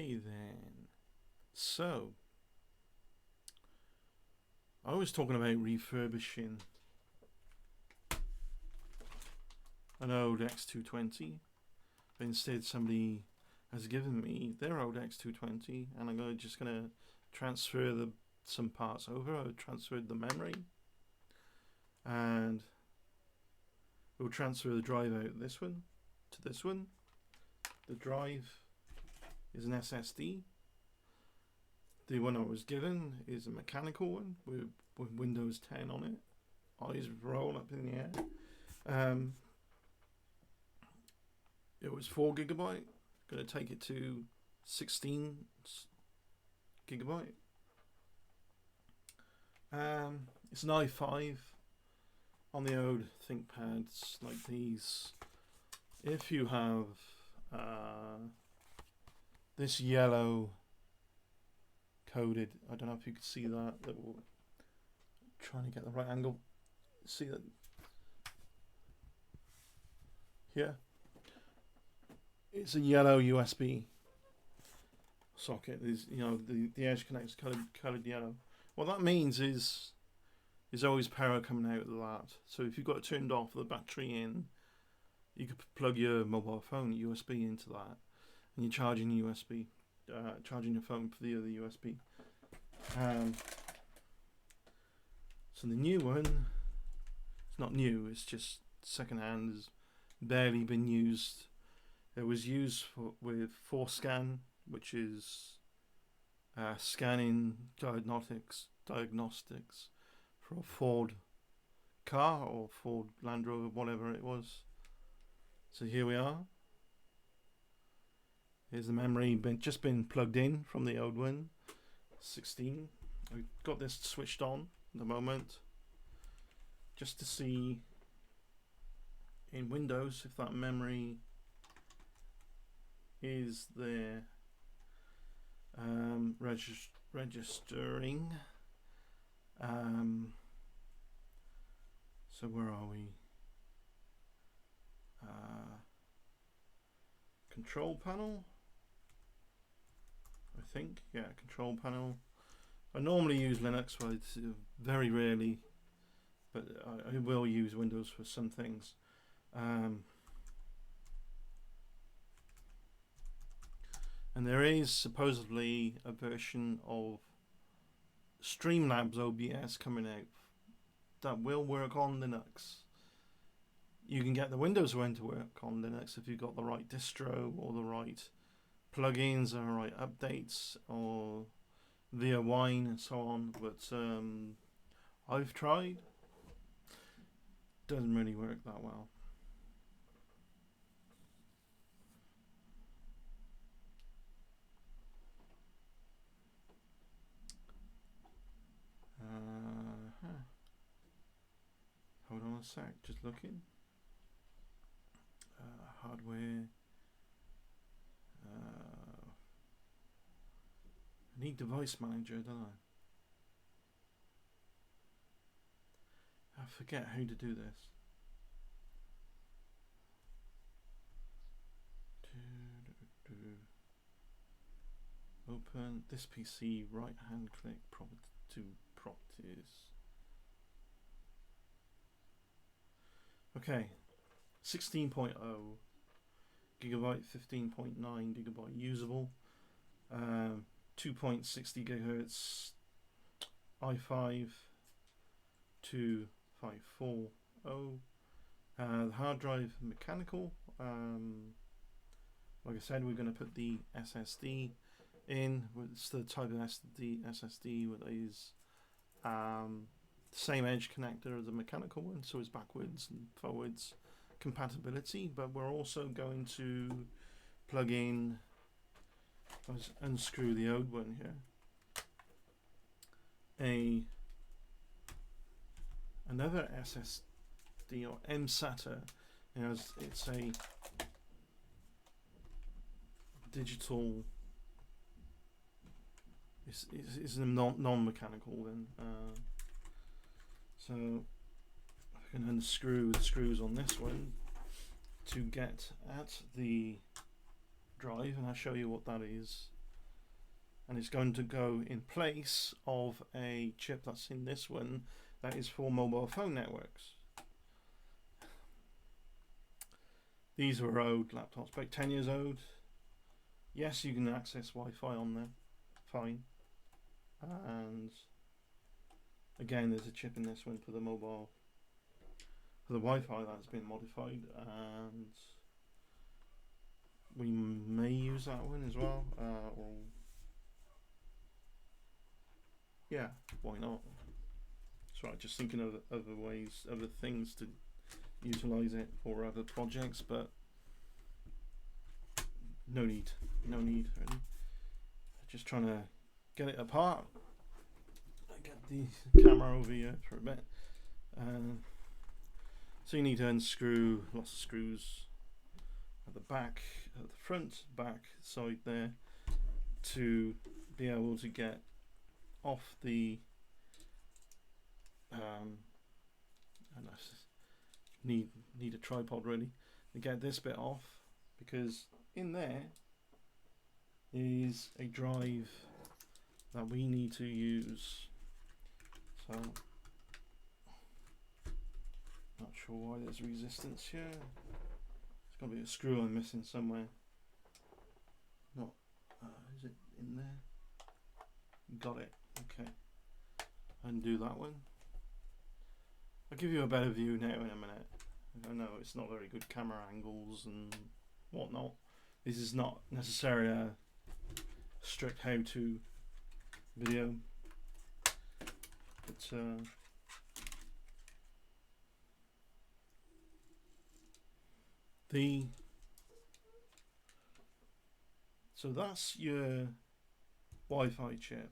Okay then. So, I was talking about refurbishing an old X220, but instead somebody has given me their old X220, and I'm just gonna transfer some parts over. I transferred the memory, and we'll transfer the drive out this one to this one. The drive is an SSD. The one I was given is a mechanical one with Windows 10 on it. Eyes roll up in the air. It was 4 gigabyte. Going to take it to 16 gigabyte. It's an i5 on the old ThinkPads like these. If you have this yellow coded, I don't know if you can see that. Trying to get the right angle. See that here? It's a yellow USB socket. Is the edge connects colored yellow. What that means is there's always power coming out of that. So if you've got it turned off, the battery in, you could plug your mobile phone USB into that, and you're charging USB, charging your phone for the other USB. So the new one, it's not new. It's just secondhand. Has barely been used. It was used with ForScan, which is scanning diagnostics for a Ford car or Ford Land Rover, whatever it was. So here we are. Here's the memory just been plugged in from the old one, 16. I've got this switched on at the moment, just to see in Windows if that memory is there. Registering. So where are we? Control panel, I think. Yeah, control panel. I normally use Linux, but it's very rarely, but I will use Windows for some things. And there is supposedly a version of Streamlabs OBS coming out that will work on Linux. You can get the Windows one to work on Linux if you've got the right distro or the right plugins or right updates or via Wine and so on. But I've tried. Doesn't really work that well. Hold on a sec, just looking. Hardware. I need device manager, don't I? I forget how to do this. Open this PC, right hand click, to properties. Okay, 16.0 gigabyte, 15.9 gigabyte usable, 2.60 gigahertz, i5 2540. The hard drive mechanical. Like I said, we're going to put the SSD in. It's the type of SSD with these same edge connector as the mechanical one, so it's backwards and forwards compatibility. But we're also going to plug in, let's unscrew the old one here, another SSD or Msata. It's a digital. It's a non-mechanical then. So I can unscrew the screws on this one to get at the drive, and I'll show you what that is and it's going to go in place of a chip that's in this one that is for mobile phone networks. These were old laptops, about 10 years old. Yes, you can access Wi-Fi on there, fine. And again, there's a chip in this one for the mobile, for the Wi-Fi that's been modified, and we may use that one as well. Or yeah, why not? That's right. Just thinking of other ways, other things to utilize it for other projects, but no need really. Just trying to get it apart. I get the camera over here for a bit. So you need to unscrew lots of screws at the back, at the front, back, side there, to be able to get off the need a tripod really to get this bit off, because in there is a drive that we need to use. So not sure why there's resistance here. There's got to be a screw I'm missing somewhere. Not is it in there? Got it. Okay, undo that one. I'll give you a better view now in a minute. I know it's not very good camera angles and whatnot. This is not necessarily a strict how-to video, but so that's your Wi-Fi chip.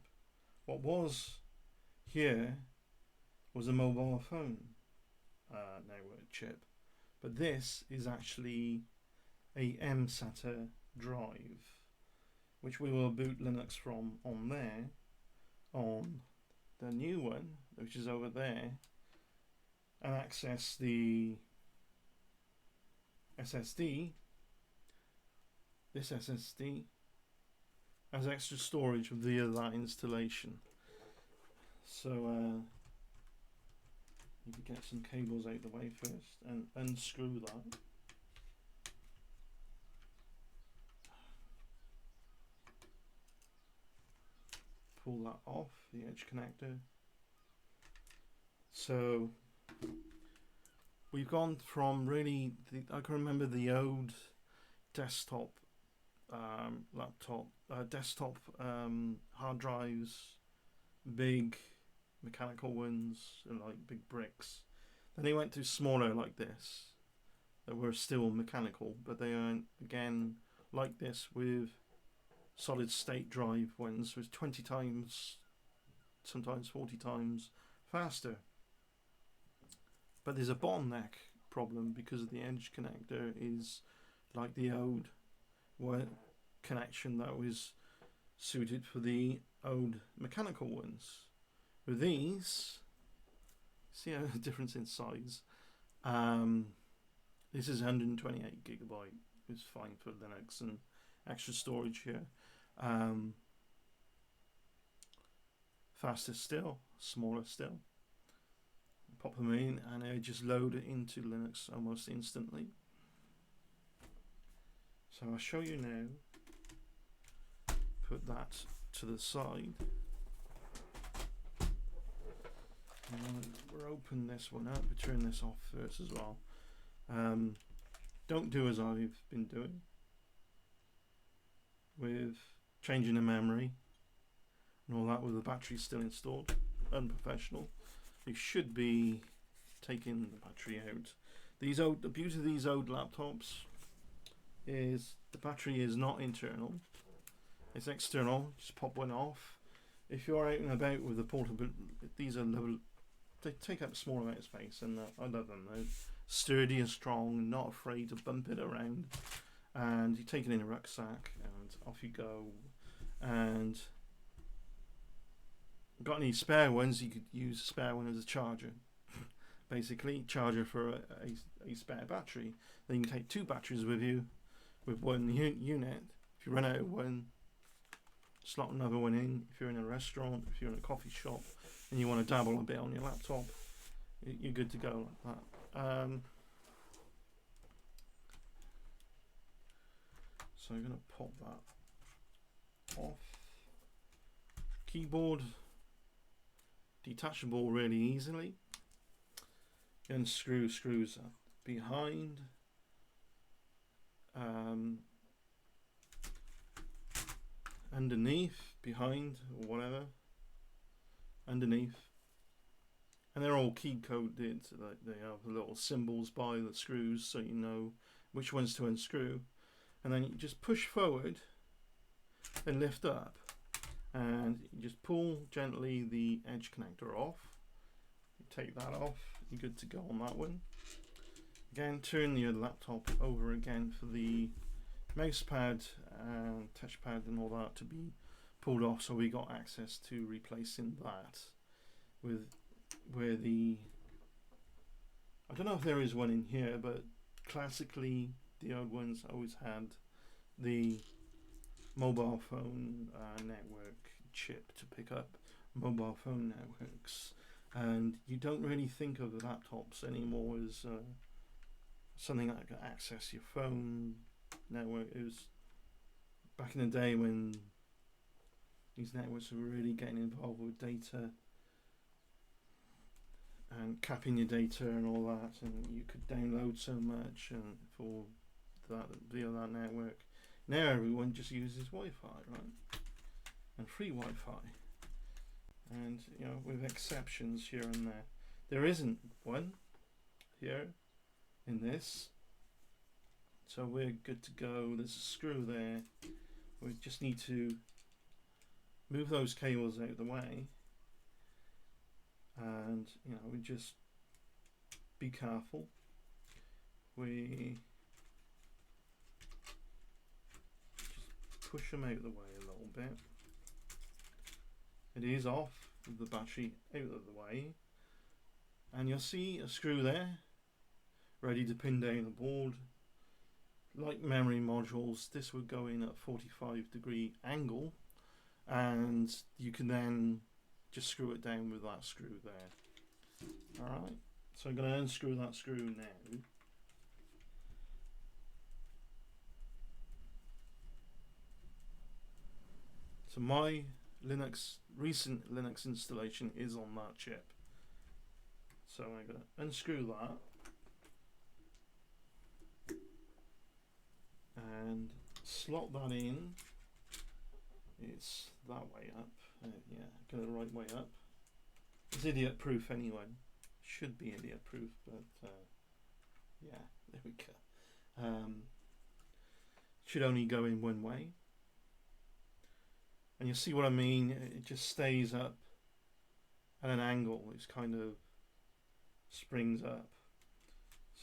What was here was a mobile phone network chip, but this is actually a Msata drive, which we will boot Linux from on there, on the new one, which is over there, and access the SSD, this SSD, as extra storage via that installation. So need to get some cables out the way first and unscrew that. Pull that off, the edge connector. So we've gone from really, I can remember the old desktop desktop hard drives, big mechanical ones, like big bricks. Then they went to smaller like this, that were still mechanical, but they are again like this with solid state drive ones, with 20 times, sometimes 40 times faster. But there's a bottleneck problem because of the edge connector is like the old connection that was suited for the old mechanical ones. With these, see a difference in size. This is 128 gigabyte. It's fine for Linux and extra storage here. Faster still, smaller still. Pop them in and they just load it into Linux almost instantly. So I'll show you now. Put that to the side. We'll open this one up, we'll turn this off first as well. Don't do as I've been doing with changing the memory and all that with the battery still installed. Unprofessional. You should be taking the battery out. The beauty of these old laptops is the battery is not internal, it's external. Just pop one off. If you're out and about with the portable, these are they take up a small amount of space, and I love them. They're sturdy and strong, not afraid to bump it around, and you take it in a rucksack and off you go. And got any spare ones, you could use a spare one as a charger. Basically, charger for a spare battery. Then you can take two batteries with you with one unit. If you run out of one, slot another one in. If you're in a restaurant, if you're in a coffee shop, and you want to dabble a bit on your laptop, you're good to go like that. So I'm going to pop that off. Keyboard, detachable really easily. You unscrew screws up behind. Underneath, behind, or whatever. Underneath. And they're all key coded, so that they have little symbols by the screws so you know which ones to unscrew. And then you just push forward and lift up. And you just pull gently the edge connector off. You take that off, you're good to go on that one. Again, turn your laptop over again for the mouse pad and touchpad and all that to be pulled off, so we got access to replacing that with where the, I don't know if there is one in here, but classically the old ones always had the mobile phone network chip to pick up mobile phone networks, and you don't really think of the laptops anymore as something that can access your phone network. It was back in the day when these networks were really getting involved with data and capping your data and all that, and you could download so much and for that via that network. Now everyone just uses Wi-Fi, right? And free Wi-Fi, and you know, with exceptions here and there. There isn't one here in this, so we're good to go. There's a screw there. We just need to move those cables out of the way, and you know, we just be careful. We just push them out of the way a little bit. It is off with the battery out of the way, and you'll see a screw there ready to pin down the board. Like memory modules, this would go in at 45-degree angle, and you can then just screw it down with that screw there. Alright, so I'm going to unscrew that screw now. So my recent Linux installation is on that chip. So I'm going to unscrew that and slot that in. It's that way up. Yeah, go the right way up. It's idiot proof anyway. Should be idiot proof, but yeah, there we go. Should only go in one way. And you'll see what I mean. It just stays up at an angle. It's kind of springs up.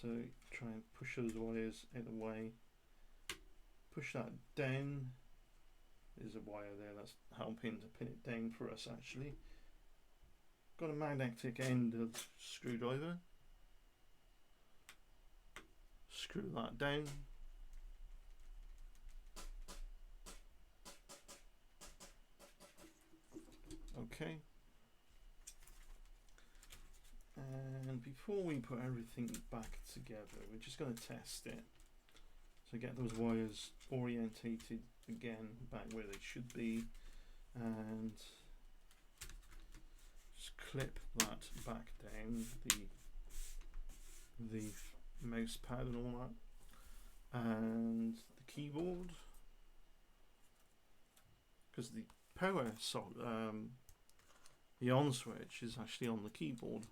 So try and push those wires out of the way. Push that down. There's a wire there that's helping to pin it down for us actually. Got a magnetic end of the screwdriver. Screw that down. Okay. And before we put everything back together, we're just going to test it. So get those wires orientated again back where they should be, and just clip that back down, the mouse pad and all that, and the keyboard, because the power the on switch is actually on the keyboard.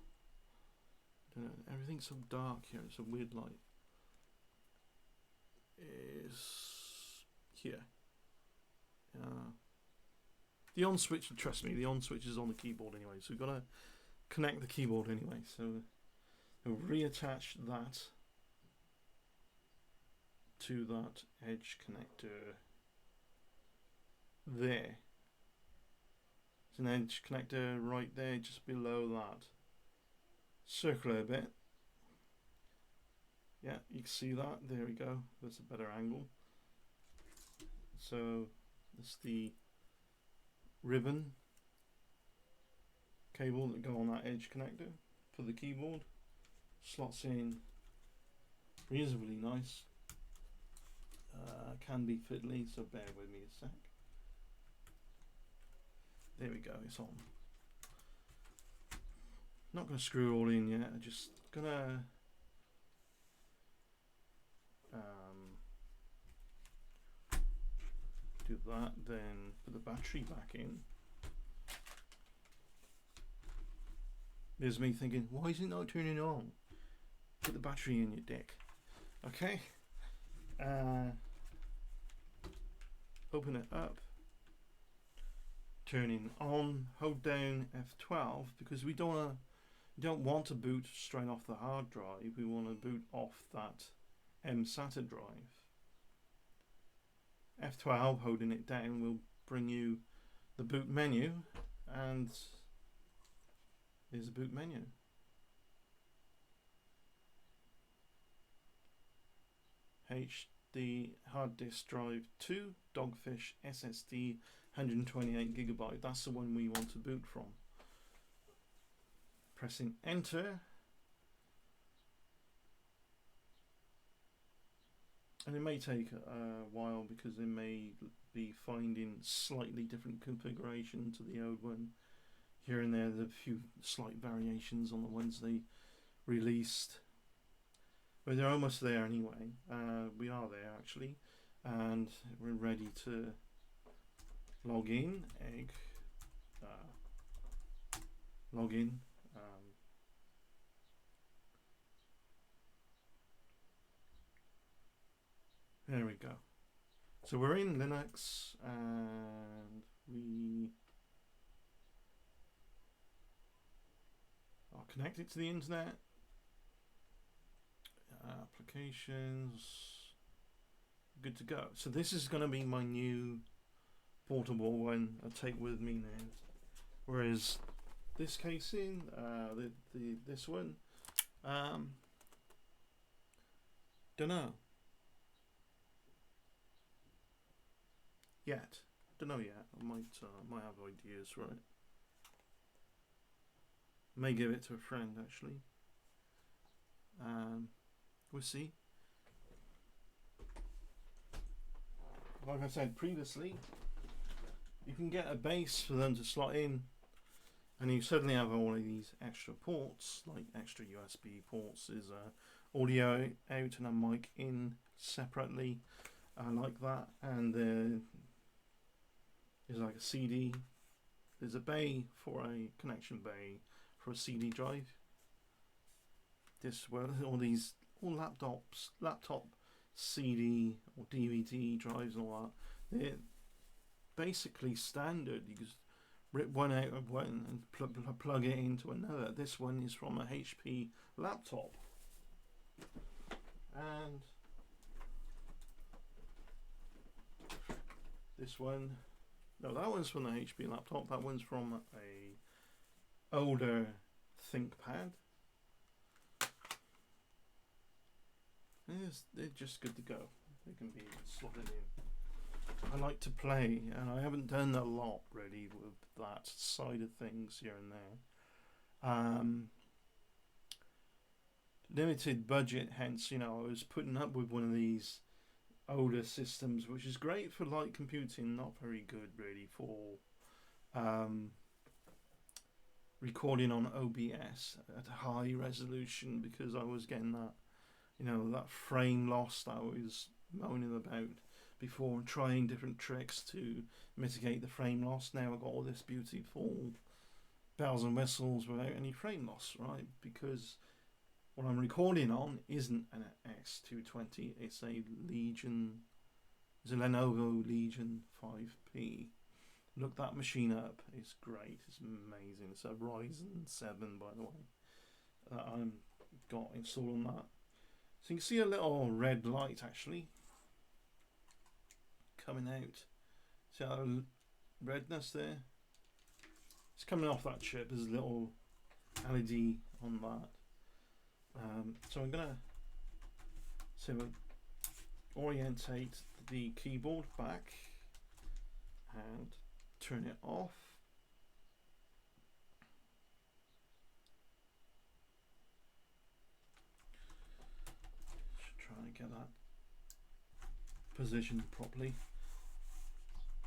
Everything's so dark here, it's a weird light. Is here. The on switch, trust me, the on switch is on the keyboard anyway, so we've got to connect the keyboard anyway. So we'll reattach that to that edge connector there. There's an edge connector right there, just below that. Circle it a bit. Yeah, you can see that. There we go. That's a better angle. So that's the ribbon cable that go on that edge connector for the keyboard. Slots in reasonably nice. Can be fiddly, so bear with me a sec. There we go, it's on. Not going to screw it all in yet, I'm just going to do that, then put the battery back in. There's me thinking, why is it not turning on? Put the battery in, your dick. Okay. Open it up. Turning on. Hold down F12 because we don't want to boot straight off the hard drive. We want to boot off that Msata drive. F12, holding it down, will bring you the boot menu, and there's a boot menu. HD hard disk drive 2, Dogfish SSD 128GB. That's the one we want to boot from. Pressing enter. And it may take a while because they may be finding slightly different configuration to the old one. Here and there, there's a few slight variations on the ones they released. But they're almost there anyway. We are there actually. And we're ready to log in. Log in. There we go. So we're in Linux and we are connected to the internet. Applications, good to go. So this is going to be my new portable one I take with me now. Whereas this casing, this one, don't know. Don't know yet. I might have ideas for it. May give it to a friend actually. We'll see. Like I said previously, you can get a base for them to slot in, and you suddenly have all of these extra ports, like extra USB ports. There's a audio out and a mic in separately, like that, and there's like a CD. There's a bay for a connection bay for a CD drive. All laptop CD or DVD drives and all that. They're basically standard. You just rip one out of one and plug it into another. This one is from a HP laptop, and this one. No, that one's from the HP laptop. That one's from a older ThinkPad. They're just good to go. They can be slotted in. I like to play, and I haven't done a lot really with that side of things here and there. Limited budget, hence, I was putting up with one of these older systems, which is great for light computing, not very good really for recording on OBS at high resolution, because I was getting that that frame loss that I was moaning about before, and trying different tricks to mitigate the frame loss. Now I've got all this beautiful bells and whistles without any frame loss, right? Because what I'm recording on isn't an X220, it's a Lenovo Legion 5P. Look that machine up, it's great, it's amazing. It's a Ryzen 7, by the way, that I'm got installed on that. So you can see a little red light actually coming out. See that redness there? It's coming off that chip. There's a little LED on that. So I'm gonna orientate the keyboard back and turn it off. Just trying to get that positioned properly.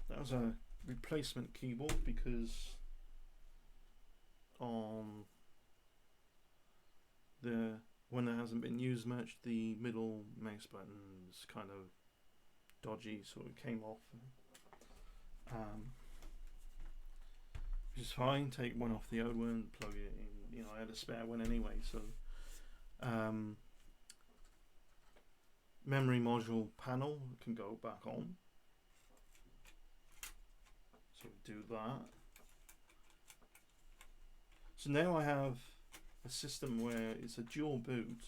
That was a replacement keyboard because on the when it hasn't been used much, the middle mouse button is kind of dodgy, so it came off. Which is fine. Take one off the old one, plug it in. You know, I had a spare one anyway, so memory module panel can go back on. So we do that. So now I have a system where it's a dual boot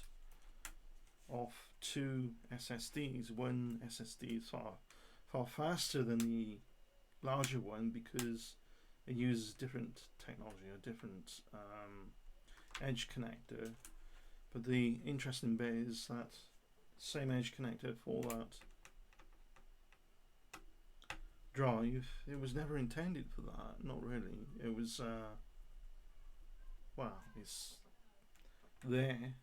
of 2 SSDs. One SSD is far faster than the larger one because it uses different technology, a different edge connector. But the interesting bit is that same edge connector for that drive, it was never intended for that. Not really. It was well, it's there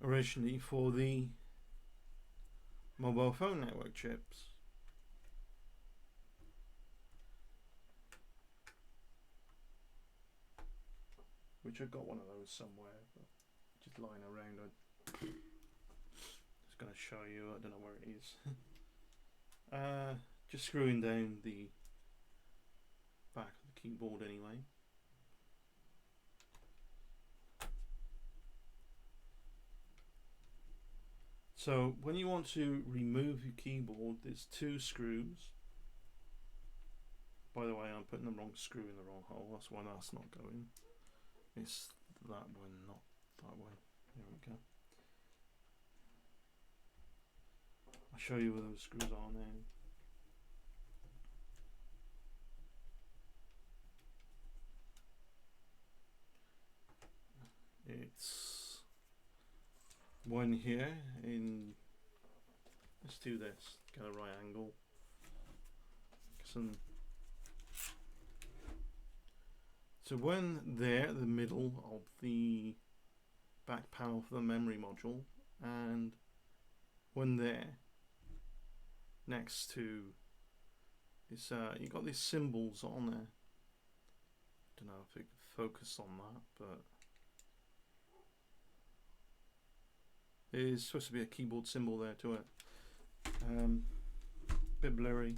originally for the mobile phone network chips. Which I've got one of those somewhere, but just lying around. I'm just going to show you. I don't know where it is. Just screwing down the back of the keyboard anyway. So when you want to remove your keyboard, there's 2 screws. By the way, I'm putting the wrong screw in the wrong hole. That's why that's not going. It's that one, not that one. There we go. I'll show you where those screws are now. It's one here in, let's do this, get a right angle. So when there, the middle of the back panel for the memory module, and when there, next to this, you got these symbols on there. Don't know if it can focus on that, but there's supposed to be a keyboard symbol there to it. Bit blurry.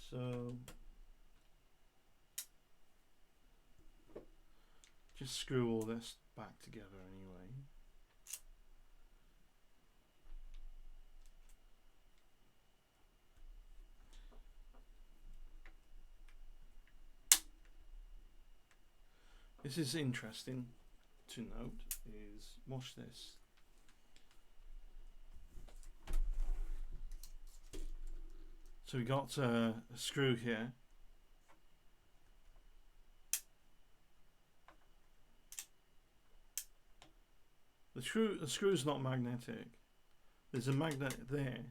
So just screw all this back together anyway. This is interesting to note, is watch this. So we got a screw here. The screw is not magnetic. There's a magnet there.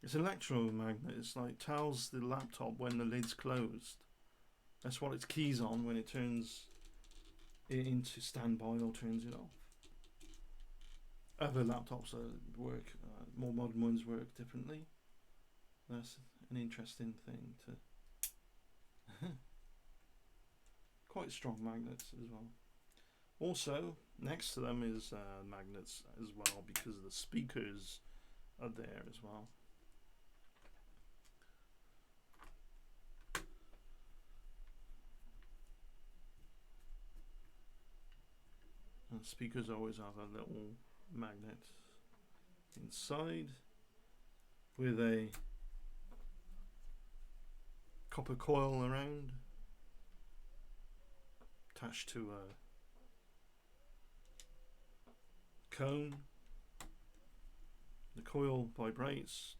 It's an electromagnet. It's like tells the laptop when the lid's closed. That's what its keys on when it turns it into standby or turns it off. Other laptops work, more modern ones work differently. That's an interesting thing to. Quite strong magnets as well. Also, next to them is magnets as well because the speakers are there as well. And speakers always have a little magnet inside with a copper coil around attached to a cone. The coil vibrates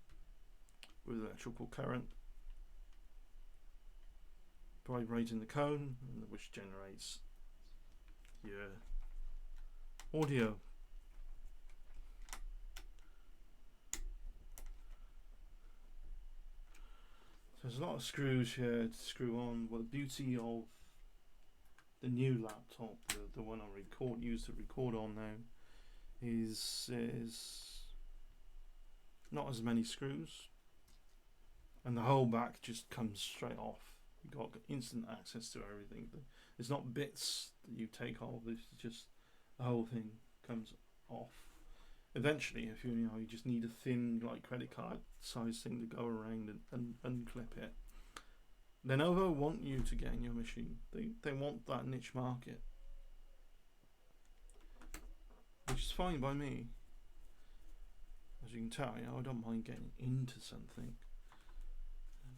with electrical current vibrating the cone, which generates your audio. There's a lot of screws here to screw on. Well, the beauty of the new laptop, the one I use to record on now, is not as many screws, and the whole back just comes straight off. You've got instant access to everything. It's not bits that you take off. It's just the whole thing comes off. Eventually, if you just need a thin, like, credit card size thing to go around and unclip it. Lenovo want you to get in your machine. They want that niche market, which is fine by me. As you can tell, I don't mind getting into something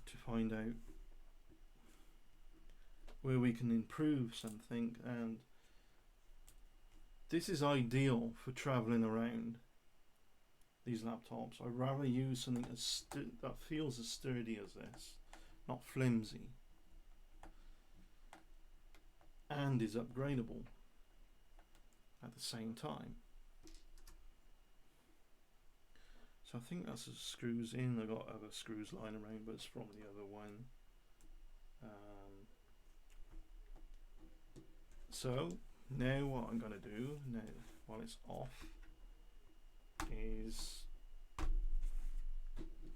to find out where we can improve something, and this is ideal for traveling around. These laptops, I'd rather use something that feels as sturdy as this, not flimsy, and is upgradable at the same time. So I think that's the screws in. I've got other screws lying around, but it's from the other one. So now what I'm going to do, now while it's off, is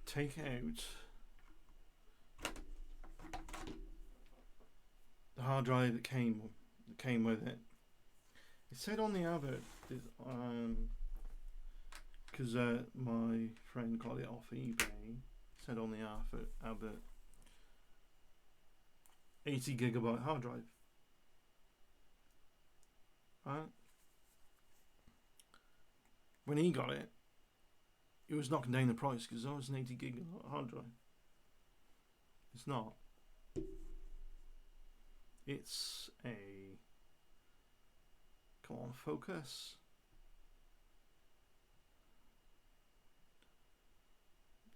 take out the hard drive that came with it. It said on the advert, because my friend got it off eBay, said on the advert 80GB hard drive. Right? When he got it, it was knocking down the price because that was an 80GB hard drive. It's not. It's a... Come on, focus.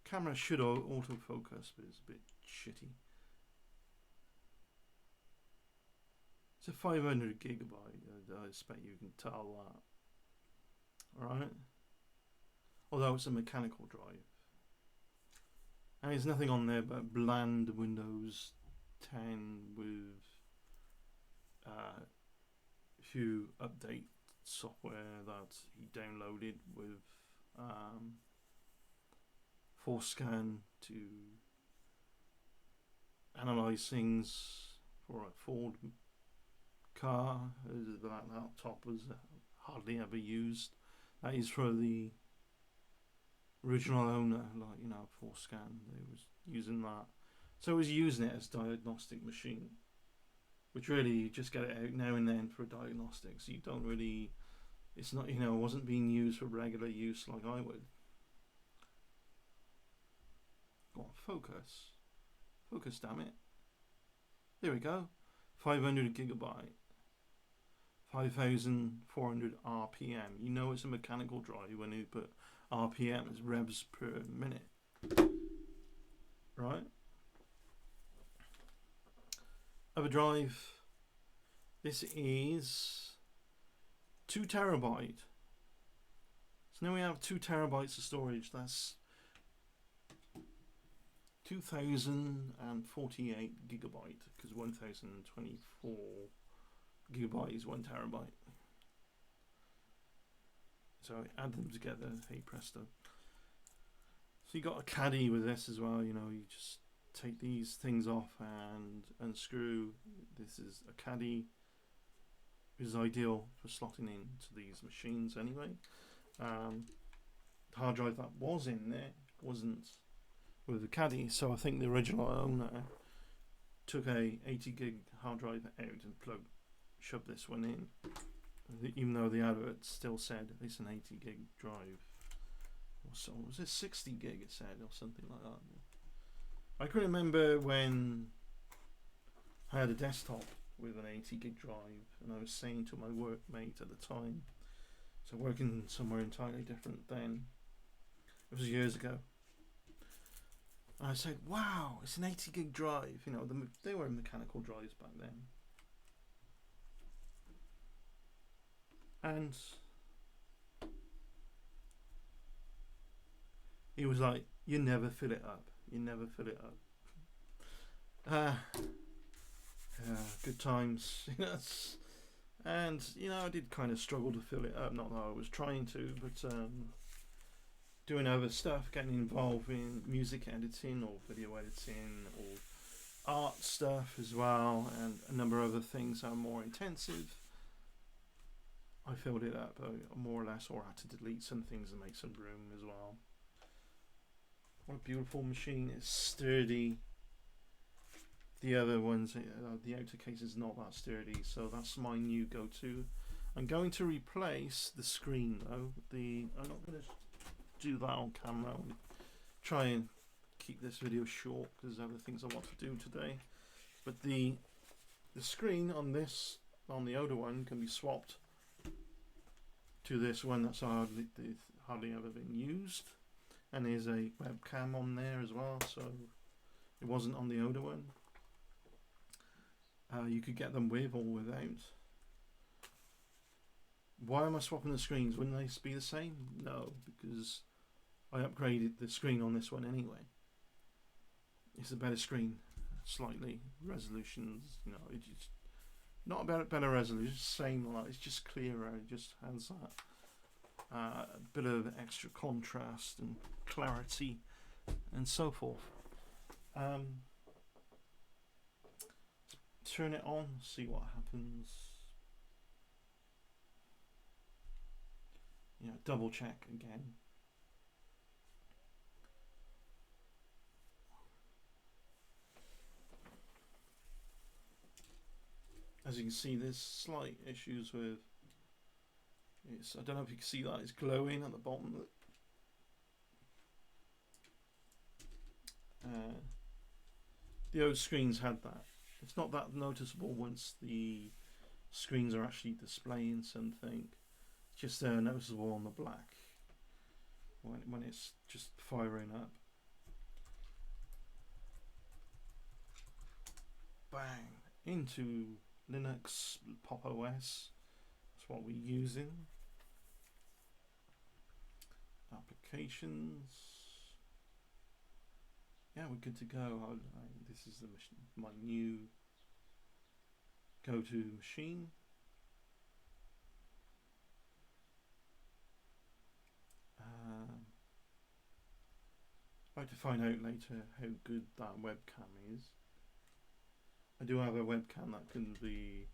Camera should autofocus, but it's a bit shitty. It's a 500GB. I expect you can tell that. Alright? Although it's a mechanical drive. And there's nothing on there but bland Windows 10 with a few update software that he downloaded with Scan to analyze things for a Ford car. That laptop was hardly ever used. That is for the original owner, like, Scan. They was using that, so it was using it as diagnostic machine, which really you just get it out now and then for diagnostics. You don't really, it's not, it wasn't being used for regular use like I would. Go on, focus, damn it. There we go. 500GB, 5,400 RPM. It's a mechanical drive when you put RPM as revs per minute, right? Other drive. This is 2 terabyte. So now we have 2 terabytes of storage. That's 2048 gigabyte, because 1024 gigabyte is 1 terabyte. So add them together, hey presto. So you got a caddy with this as well. You just take these things off and unscrew. This is a caddy. It is ideal for slotting into these machines anyway. The hard drive that was in there wasn't with the caddy, so I think the original owner took a 80GB hard drive out and shoved this one in, even though the advert still said it's an 80GB drive. So was it 60GB it said, or something like that? I can remember when I had a desktop with an 80GB drive, and I was saying to my workmate at the time, so working somewhere entirely different then, it was years ago, and I said, wow, it's an 80GB drive. They were mechanical drives back then. And he was like, you never fill it up. You never fill it up. Uh, good times. And I did kind of struggle to fill it up. Not that I was trying to, but doing other stuff, getting involved in music editing or video editing or art stuff as well, and a number of other things that are more intensive. I filled it up more or less, or had to delete some things and make some room as well. What a beautiful machine! It's sturdy. The other ones, the outer case is not that sturdy, so that's my new go-to. I'm going to replace the screen though. I'm not going to do that on camera. I'll try and keep this video short because there's other things I want to do today. But the screen on the older one can be swapped to this one that's hardly ever been used, and there's a webcam on there as well, so it wasn't on the older one. You could get them with or without. Why am I swapping the screens? Wouldn't they be the same? No, because I upgraded the screen on this one anyway. It's a better screen, slightly resolutions. It's just not about better resolution. Same, like it's just clearer. It just has that a bit of extra contrast and clarity and so forth. Turn it on, see what happens. Double check again. As you can see, there's slight issues with I don't know if you can see that, it's glowing at the bottom. The old screens had that. It's not that noticeable once the screens are actually displaying something. It's just noticeable on the black when it's just firing up. Bang! Into Linux Pop OS. That's what we're using. Applications. Yeah, we're good to go. This is my new go-to machine. I'd like to find out later how good that webcam is. I do have a webcam that can be,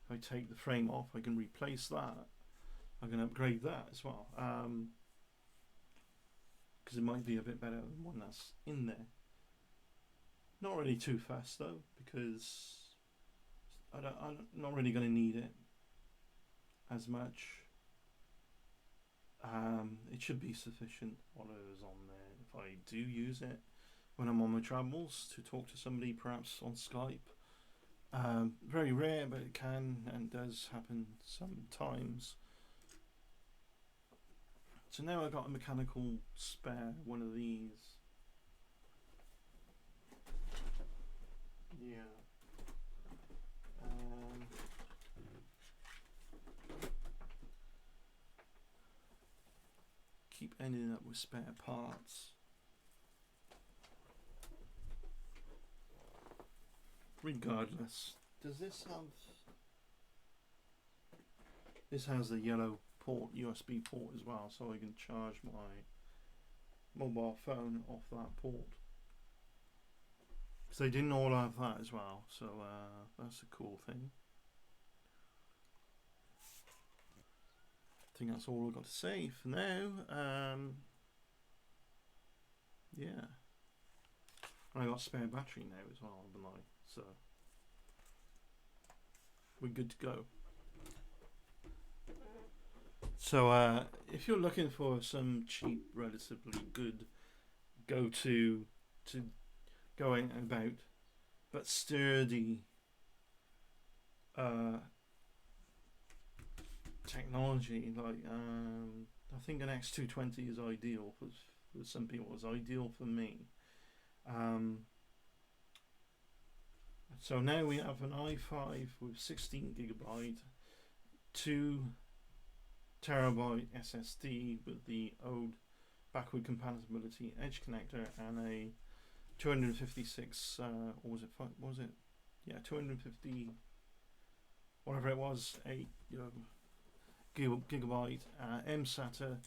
if I take the frame off, I can replace that. I can upgrade that as well. Because it might be a bit better than one that's in there. Not really too fast though, because I'm not really going to need it as much. It should be sufficient what is on there if I do use it when I'm on my travels to talk to somebody, perhaps on Skype. Very rare, but it can and does happen sometimes. So now I've got a mechanical spare one of these. Yeah. Keep ending up with spare parts. Regardless, does this have? This has the yellow port, USB port as well, so I can charge my mobile phone off that port. Because they didn't all have that as well, so that's a cool thing. I think that's all I've got to say for now. Yeah. I got spare battery now as well, haven't I? So we're good to go. So if you're looking for some cheap, relatively good go-to to going about, but sturdy technology, like I think an X220 is ideal for some people. It's ideal for me. So now we have an i5 with 16GB, 2 terabyte SSD with the old backward compatibility edge connector, and a 256, or was it? What was it? Yeah, 250, whatever it was, 8 gigabyte Msata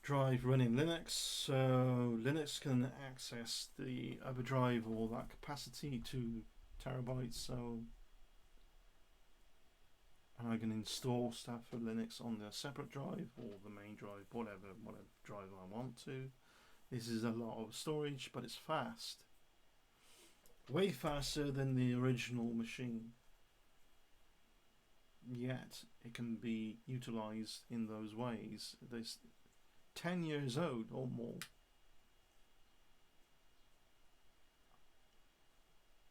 drive running Linux. So Linux can access the other drive or that capacity to terabytes. So and I can install stuff for Linux on the separate drive or the main drive, whatever drive I want to. This is a lot of storage, but it's fast. Way faster than the original machine. Yet it can be utilized in those ways. There's 10 years old or more.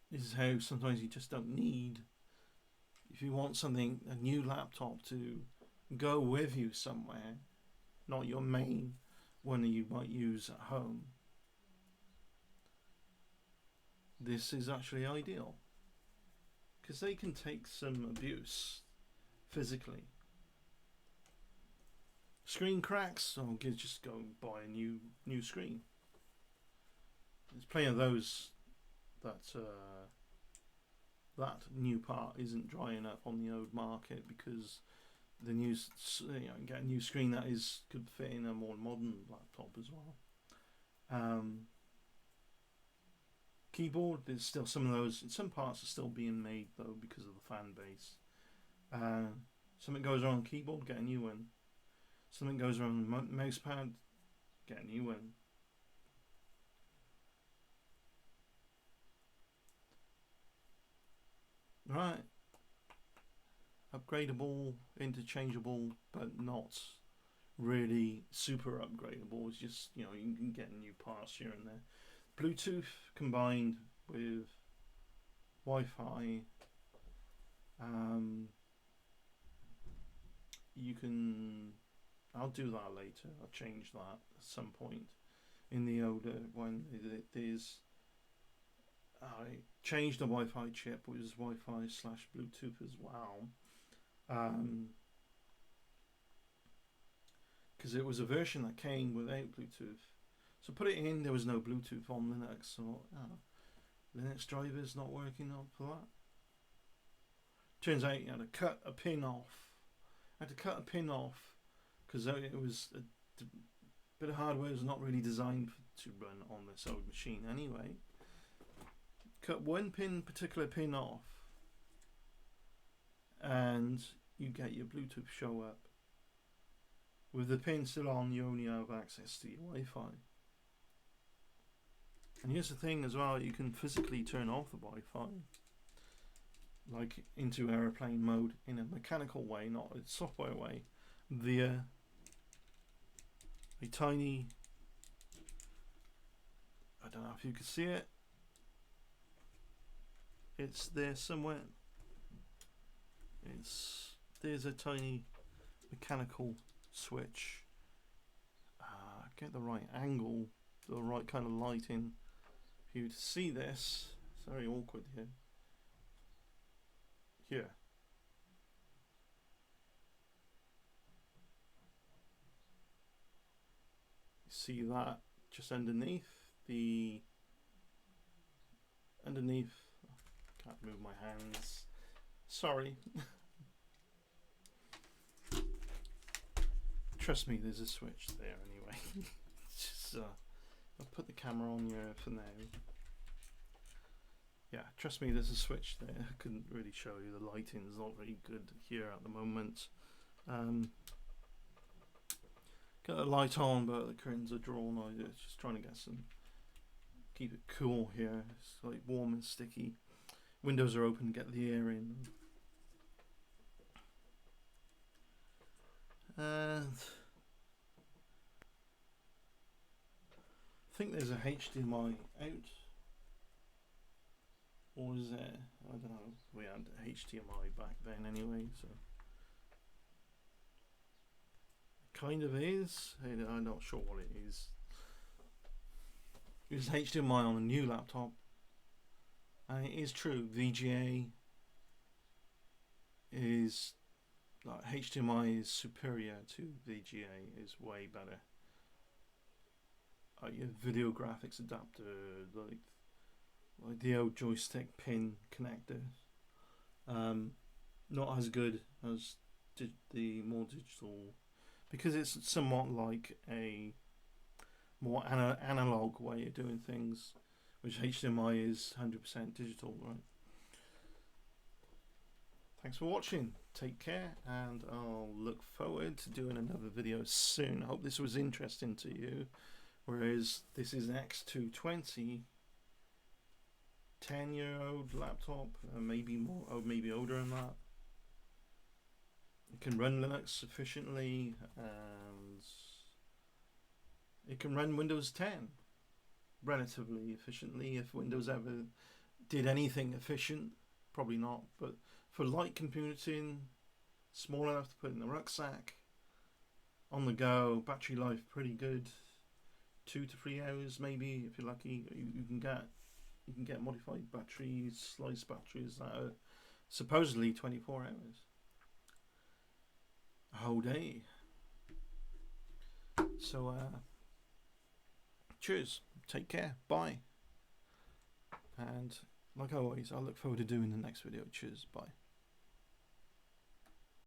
This is how sometimes you just don't need, if you want something, a new laptop to go with you somewhere, not your main one that you might use at home. This is actually ideal because they can take some abuse physically. Screen cracks, so just go and buy a new screen. There's plenty of those that new part isn't drying up on the old market because the new, get a new screen that could fit in a more modern laptop as well. Keyboard, there's still some of those. Some parts are still being made though because of the fan base. Something goes wrong on keyboard, get a new one. Something goes wrong on mouse pad, get a new one. Right. Upgradable, interchangeable, but not really super upgradable. It's just, you can get new parts here and there. Bluetooth combined with Wi-Fi. You can, I'll do that later. I'll change that at some point in the older one. I changed the Wi-Fi chip, which is Wi-Fi / Bluetooth as well. Because it was a version that came without Bluetooth. So put it in, there was no Bluetooth on Linux. So Linux drivers not working up for that. Turns out you had to cut a pin off. Because it was a bit of hardware was not really designed to run on this old machine anyway. Cut one particular pin off, and you get your Bluetooth show up. With the pin still on, you only have access to your Wi-Fi. And here's the thing as well, you can physically turn off the Wi-Fi, like into airplane mode in a mechanical way, not a software way, via a tiny, I don't know if you can see it, it's there somewhere, there's a tiny mechanical switch. Get the right angle, the right kind of lighting for you to see this. It's very awkward here. See that just underneath can't move my hands, sorry. Trust me, there's a switch there anyway. Just I'll put the camera on here for now. Yeah, trust me, there's a switch there. I couldn't really show you, the lighting's not very good here at the moment. Got the light on, but the curtains are drawn. I'm just trying to keep it cool here. It's like warm and sticky. Windows are open, get the air in. And I think there's a HDMI out. Or is there? I don't know. We had HDMI back then anyway, so. Kind of is. I'm not sure what it is. It's HDMI on a new laptop, and it is true. VGA is like HDMI is superior to VGA. Is way better. your video graphics adapter, like the old joystick pin connector. Not as good as the more digital, because it's somewhat like a more analog way of doing things, which HDMI is 100% digital, right? Thanks for watching. Take care, and I'll look forward to doing another video soon. I hope this was interesting to you. Whereas this is an X220, 10-year-old laptop, maybe more, or maybe older than that. It can run Linux efficiently, and it can run Windows 10 relatively efficiently. If Windows ever did anything efficient, probably not, but for light computing, small enough to put in the rucksack, on the go, battery life pretty good, 2 to 3 hours maybe if you're lucky. You can get modified batteries, sliced batteries that are supposedly 24 hours, a whole day. So cheers, take care, bye, and like always, I look forward to doing the next video. Cheers, bye.